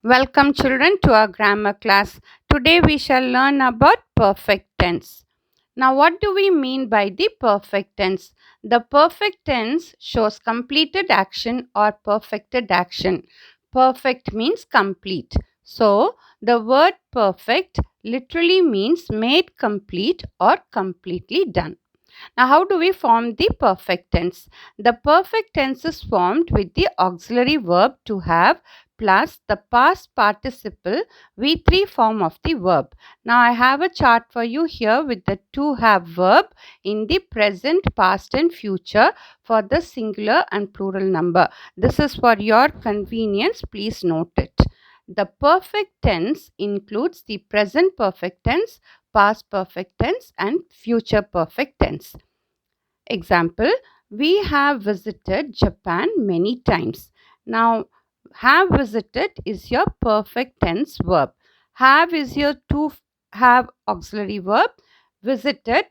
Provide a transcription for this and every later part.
Welcome children to our grammar class. Today we shall learn about perfect tense. Now what do we mean by the perfect tense? The perfect tense shows completed action or perfected action. Perfect means complete. So the word perfect literally means made complete or completely done. Now, how do we form the perfect tense? The perfect tense is formed with the auxiliary verb to have plus the past participle V3 form of the verb. Now, I have a chart for you here with the to have verb in the present, past, and future for the singular and plural number. This is for your convenience. Please note it. The perfect tense includes the present perfect tense, past perfect tense, and future perfect tense. Example, we have visited Japan many times. Now, have visited is your perfect tense verb. Have is your to have auxiliary verb. Visited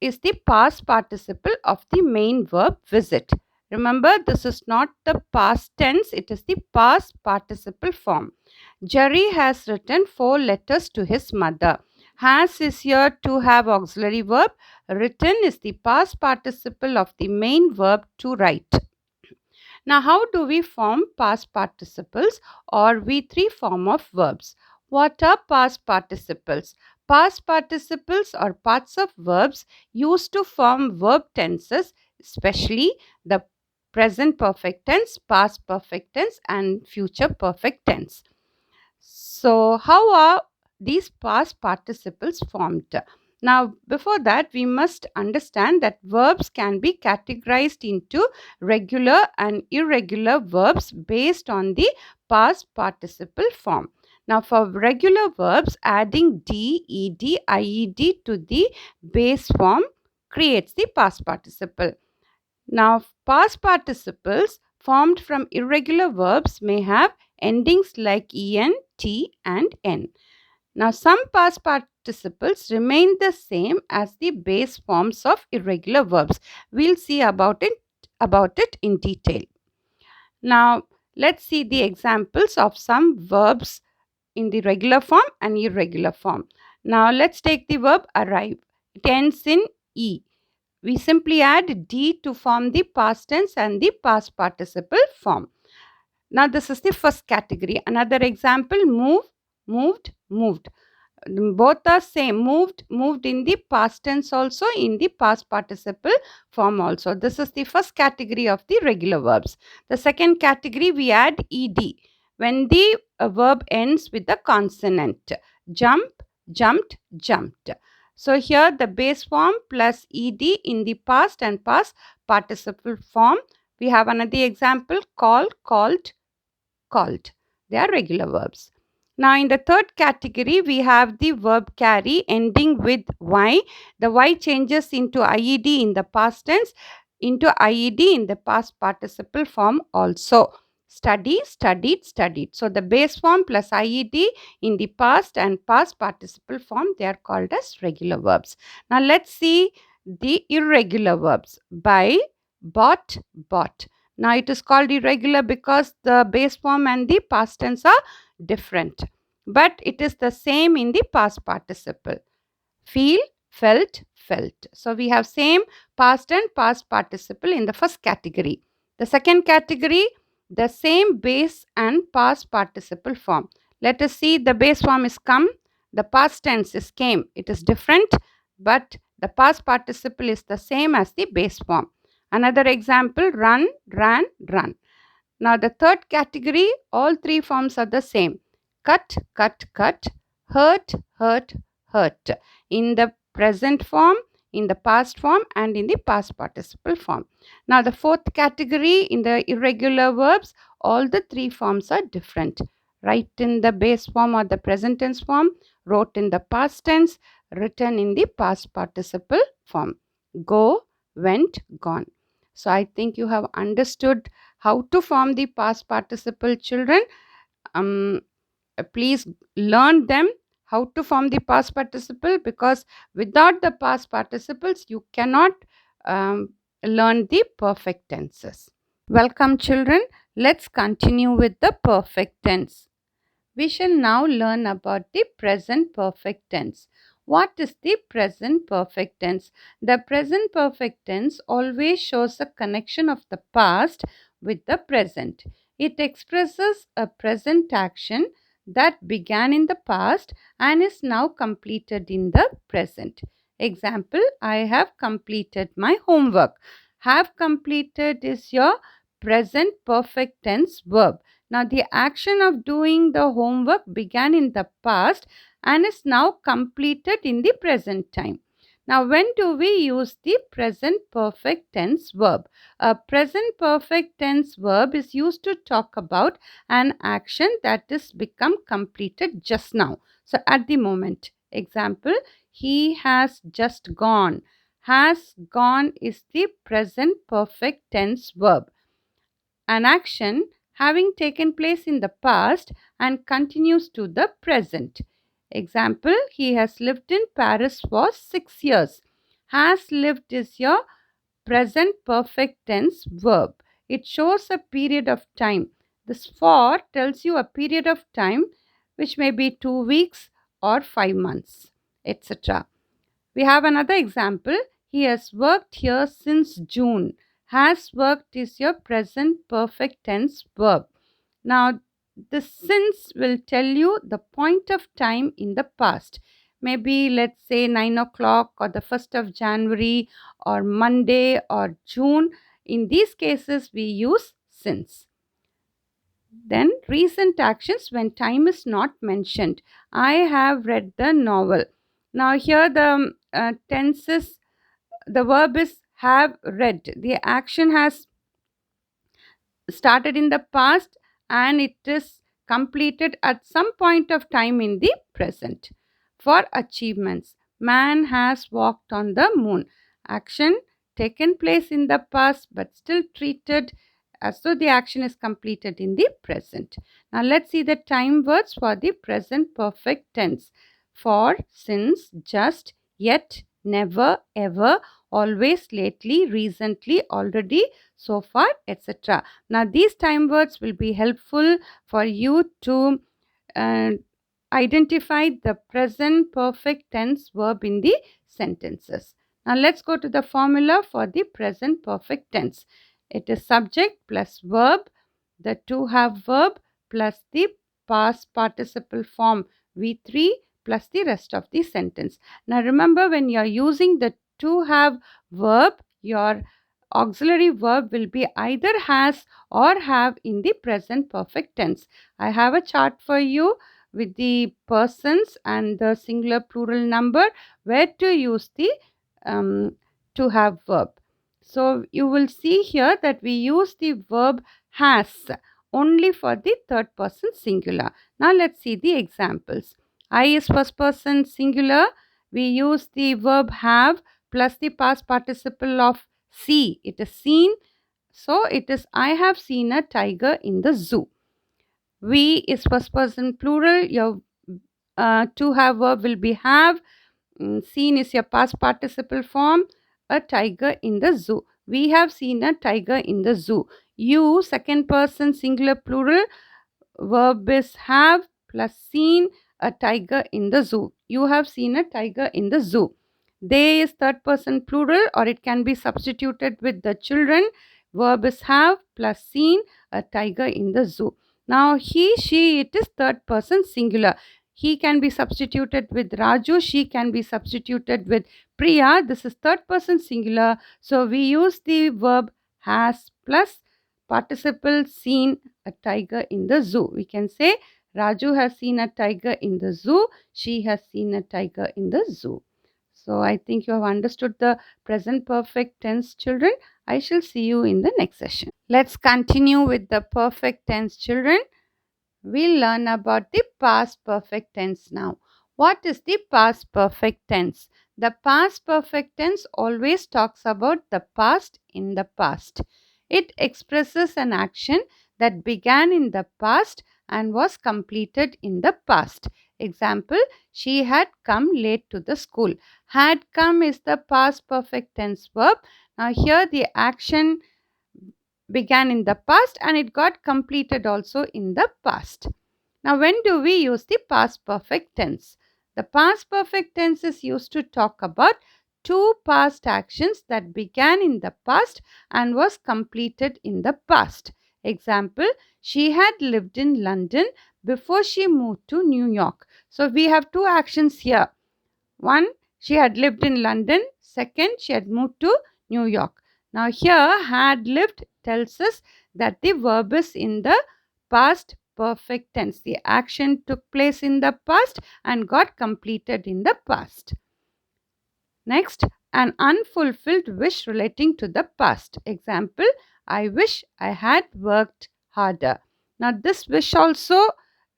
is the past participle of the main verb visit. Remember, this is not the past tense, it is the past participle form. Jerry has written 4 letters to his mother. Has is here to have auxiliary verb. Written is the past participle of the main verb to write. Now, how do we form past participles or V3 form of verbs? What are past participles? Past participles are parts of verbs used to form verb tenses, especially the present perfect tense, past perfect tense, and future perfect tense. So, how are these past participles formed? Now, before that, we must understand that verbs can be categorized into regular and irregular verbs based on the past participle form. Now, for regular verbs, adding d, ed, ied to the base form creates the past participle. Now, past participles formed from irregular verbs may have endings like en, t, and n. Now, some past participles remain the same as the base forms of irregular verbs. We'll see about it in detail. Now, let's see the examples of some verbs in the regular form and irregular form. Now, let's take the verb arrive. It ends in e. We simply add d to form the past tense and the past participle form. Now, this is the first category. Another example, move, moved, moved. Both are same. Moved in the past tense also, in the past participle form also. This is the first category of the regular verbs. The second category, we add ed when the verb ends with a consonant. Jump, jumped, jumped. So here the base form plus ed in the past and past participle form. We have another example, call, called, called. They are regular verbs. Now, in the third category, we have the verb carry ending with y. The y changes into ied in the past tense, into ied in the past participle form also. Study, studied, studied. So, the base form plus ied in the past and past participle form, they are called as regular verbs. Now, let's see the irregular verbs. Buy, bought, bought. Now, it is called irregular because the base form and the past tense are different, but it is the same in the past participle. Feel, felt, felt. So we have same past and past participle in the first category. The second category, the same base and past participle form. Let us see, the base form is come, the past tense is came. It is different, but the past participle is the same as the base form. Another example, run, ran, run. Now, the third category, all three forms are the same. Cut, cut, cut, hurt, hurt, hurt. In the present form, in the past form, and in the past participle form. Now, the fourth category, in the irregular verbs, all the three forms are different. Write in the base form or the present tense form, wrote in the past tense, written in the past participle form. Go, went, gone. So, I think you have understood how to form the past participle, children. Please learn them how to form the past participle, because without the past participles you cannot learn the perfect tenses. Welcome children, let's continue with the perfect tense. We shall now learn about the present perfect tense. What is the present perfect tense? The present perfect tense always shows a connection of the past with the present. It expresses a present action that began in the past and is now completed in the present. Example, I have completed my homework. Have completed is your present perfect tense verb. Now, the action of doing the homework began in the past and is now completed in the present time. Now, when do we use the present perfect tense verb? A present perfect tense verb is used to talk about an action that is become completed just now. So, at the moment, example, he has just gone. Has gone is the present perfect tense verb, an action having taken place in the past and continues to the present. Example, he has lived in Paris for 6 years. Has lived is your present perfect tense verb. It shows a period of time. This for tells you a period of time which may be 2 weeks or 5 months, etc. We have another example. He has worked here since June. Has worked is your present perfect tense verb. Now, the since will tell you the point of time in the past. Maybe let's say 9 o'clock or the 1st of January or Monday or June. In these cases, we use since. Then, recent actions when time is not mentioned. I have read the novel. Now, here the tenses, the verb is have read. The action has started in the past and it is completed at some point of time in the present. For achievements, man has walked on the moon. Action taken place in the past but still treated as though the action is completed in the present. Now let's see the time words for the present perfect tense. For, since, just, yet, never, ever, always, lately, recently, already, so far, etc. Now, these time words will be helpful for you to uh, identify the present perfect tense verb in the sentences. Now, let's go to the formula for the present perfect tense. It is subject plus verb, the to have verb plus the past participle form V3 plus the rest of the sentence. Now, remember when you are using the to have verb, your auxiliary verb will be either has or have in the present perfect tense. I have a chart for you with the persons and the singular plural number where to use the to have verb. So you will see here that we use the verb has only for the third person singular. Now let's see the examples. I is first person singular. We use the verb have plus the past participle of see. It is seen. So it is I have seen a tiger in the zoo. We is first person plural. Your to have verb will be have. Seen is your past participle form. A tiger in the zoo. We have seen a tiger in the zoo. You, second person singular plural. Verb is have plus seen a tiger in the zoo. You have seen a tiger in the zoo. They is third person plural or it can be substituted with the children. Verb is have plus seen a tiger in the zoo. Now he, she, it is third person singular. He can be substituted with Raju. She can be substituted with Priya. This is third person singular. So we use the verb has plus participle seen a tiger in the zoo. We can say Raju has seen a tiger in the zoo. She has seen a tiger in the zoo. So I think you have understood the present perfect tense, children. I shall see you in the next session. Let's continue with the perfect tense, children. We'll learn about the past perfect tense now. What is the past perfect tense? The past perfect tense always talks about the past in the past. It expresses an action that began in the past and was completed in the past. Example, she had come late to the school. Had come is the past perfect tense verb. Now here the action began in the past and it got completed also in the past. Now, when do we use the past perfect tense? The past perfect tense is used to talk about two past actions that began in the past and was completed in the past. Example, she had lived in London before she moved to New York. So we have two actions here. One, she had lived in London. Second, she had moved to New York. Now here, had lived tells us that the verb is in the past perfect tense. The action took place in the past and got completed in the past. Next, an unfulfilled wish relating to the past. Example, I wish I had worked harder. Now, this wish also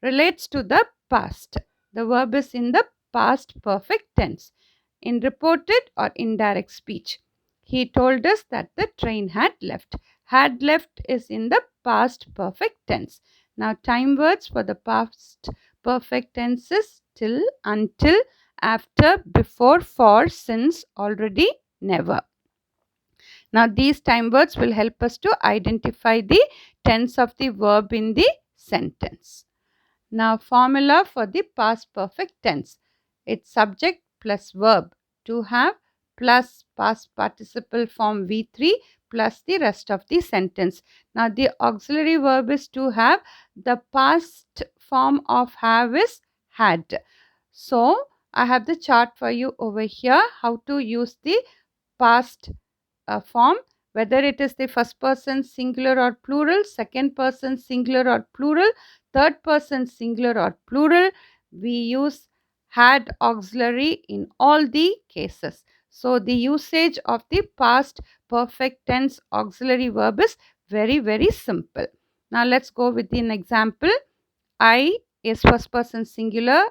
relates to the past. The verb is in the past perfect tense. In reported or indirect speech, he told us that the train had left. Had left is in the past perfect tense. Now, time words for the past perfect tenses: till, until, after, before, for, since, already, never. Now, these time words will help us to identify the tense of the verb in the sentence. Now, formula for the past perfect tense. It's subject plus verb, to have, plus past participle form V3 plus the rest of the sentence. Now, the auxiliary verb is to have. The past form of have is had. So, I have the chart for you over here how to use the past form, whether it is the first person singular or plural, second person singular or plural, third person singular or plural. We use had auxiliary in all the cases. So, the usage of the past perfect tense auxiliary verb is very, very simple. Now, let's go with an example. I is first person singular.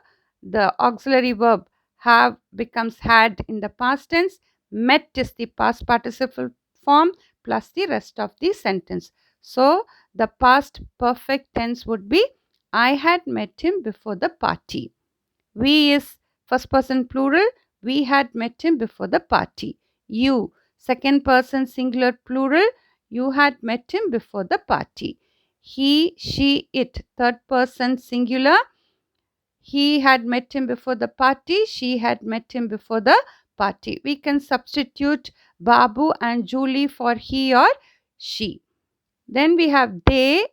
The auxiliary verb have becomes had in the past tense. Met is the past participle form plus the rest of the sentence. So, the past perfect tense would be I had met him before the party. We is first person plural. We had met him before the party. You, second person singular plural. You had met him before the party. He, she, it, third person singular. He had met him before the party. She had met him before the party. We can substitute Babu and Julie for he or she. Then we have they.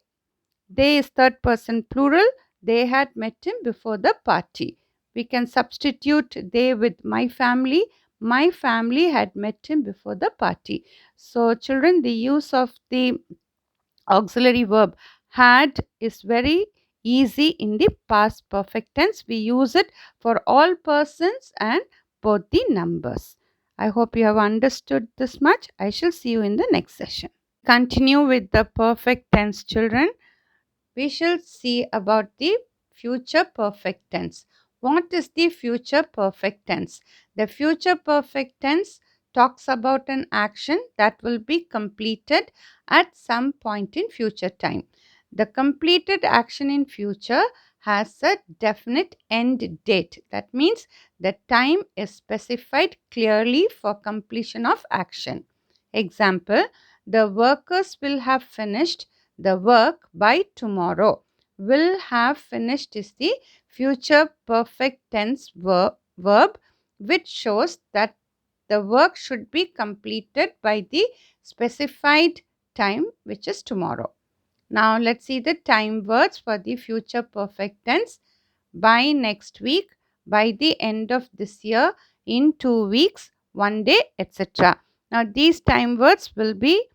They is third person plural. They had met him before the party. We can substitute they with my family. My family had met him before the party. So, children, the use of the auxiliary verb had is very easy in the past perfect tense. We use it for all persons and both the numbers. I hope you have understood this much. I shall see you in the next session. Continue with the perfect tense, children. We shall see about the future perfect tense. What is the future perfect tense? The future perfect tense talks about an action that will be completed at some point in future time. The completed action in future has a definite end date. That means the time is specified clearly for completion of action. Example, the workers will have finished the work by tomorrow. Will have finished is the future perfect tense verb which shows that the work should be completed by the specified time, which is tomorrow. Now let's see the time words for the future perfect tense. By next week, by the end of this year, in 2 weeks, one day, etc. Now these time words will be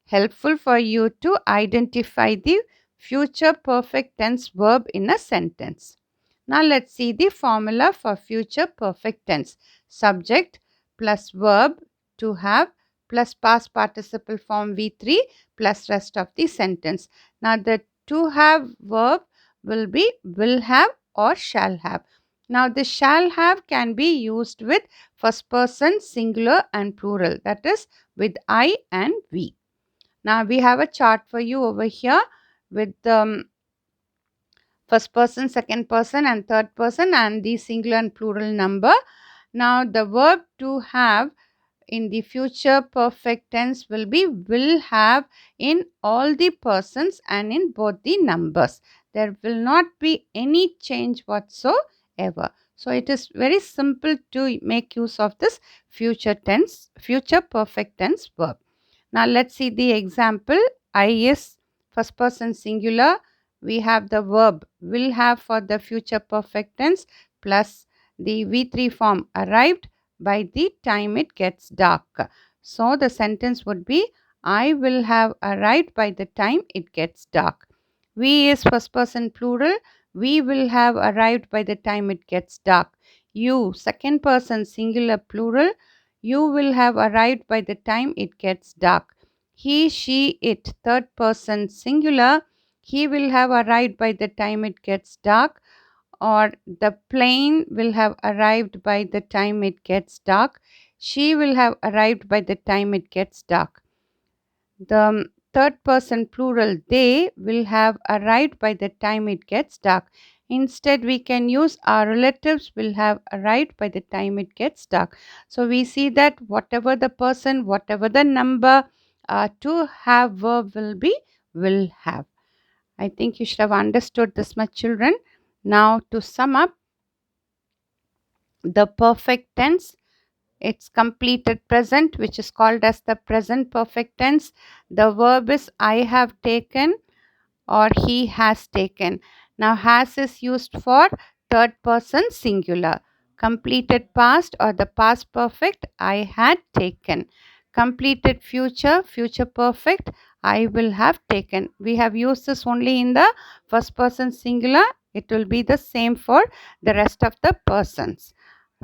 helpful for you to identify the future perfect tense verb in a sentence. Now let's see the formula for future perfect tense. Subject plus verb, to have, plus past participle form V3 plus rest of the sentence. Now the to have verb will be will have or shall have. Now the shall have can be used with first person singular and plural, that is with I and we. Now we have a chart for you over here with first person, second person and third person and the singular and plural number. Now the verb to have in the future perfect tense will be will have in all the persons and in both the numbers. There will not be any change whatsoever. So it is very simple to make use of this future tense, future perfect tense verb. Now let's see the example. I is first person singular. We have the verb will have for the future perfect tense plus the V3 form arrived by the time it gets dark. So the sentence would be I will have arrived by the time it gets dark. We is first person plural. We will have arrived by the time it gets dark. You, second person singular plural. You will have arrived by the time it gets dark. He, she, it, third person singular. He will have arrived by the time it gets dark. Or the plane will have arrived by the time it gets dark. She will have arrived by the time it gets dark. The third person plural they will have arrived by the time it gets dark. Instead, we can use our relatives will have arrived by the time it gets dark. So we see that whatever the person, whatever the number, to have verb will be will have. I think you should have understood this much, children. Now to sum up, the perfect tense, it's completed present, which is called as the present perfect tense. The verb is I have taken or he has taken. Now, has is used for third person singular. Completed past or the past perfect, I had taken. Completed future, future perfect, I will have taken. We have used this only in the first person singular. It will be the same for the rest of the persons.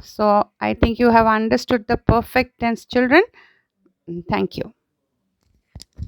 So, I think you have understood the perfect tense, children. Thank you.